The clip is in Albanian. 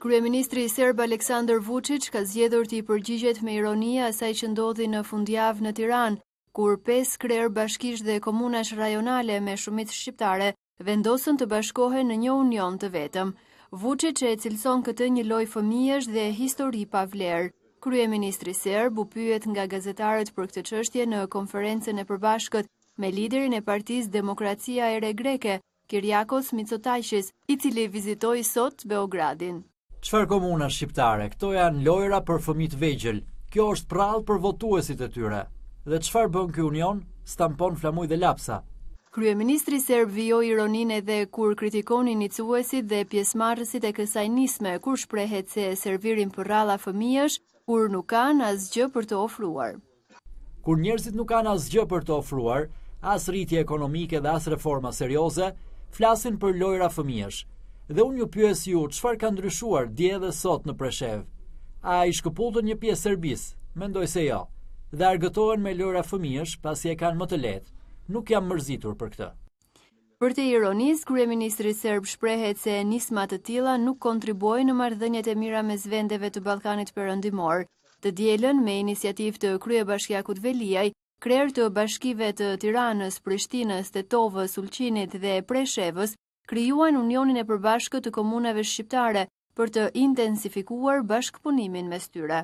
Kryeministri serb Aleksandar Vučić ka zgjedhur të i përgjigjet me ironi asaj që ndodhi në fundjavë në Tiranë, kur 5 krerë bashkish dhe komunash rajonale me shumicë shqiptare vendosën të bashkohen në një union të vetëm. Vučić e cilëson këtë një lojë fëmijësh dhe histori pa vlerë. Kryeministri serb u pyet nga gazetarët për këtë çështje në konferencën e përbashkët me liderin e Partisë Demokracia e Re Greke, Kyriakos Mitsotakis, i cili vizitoi sot Beogradin. Çfarë komuna shqiptare? Këto janë lojra për fëmijë të vegjël. Kjo është prallë për votuesit e tyre. Dhe çfarë bën ky union? Stampon flamuj dhe lapsa. Kryeministri serb vijoi ironinë edhe kur kritikon iniciuesit dhe pjesëmarrësit e kësaj nisme, kur shprehet se servirin përralla fëmijësh, kur nuk kanë asgjë për të ofruar. Kur njerëzit nuk kanë asgjë për të ofruar, as rritje ekonomike dhe as reforma serioze, flasin për lojra fëmijësh. Dhe unë ju pyes ju, çfarë ka ndryshuar dje dhe sot në Preshev? A i shkëpullën një pjesë serbisë? Mendoj se jo. Dhe argëtohen me lojra fëmijësh pasi e kanë më të lehtë. Nuk jam mërzitur për këtë. Për të ironisë, kryeministri serb shprehet se nisma të tilla nuk kontribuojnë në marrëdhëniet e mira mes vendeve të Ballkanit Perëndimor. Të dielën me iniciativë të kryebashkiakut Veliaj, krerë të bashkive të Tiranës, Prishtinës, Tetovës, Ulqinit dhe Preshevës krijuan unionin e përbashkët të komunave shqiptare për të intensifikuar bashkëpunimin mes tyre.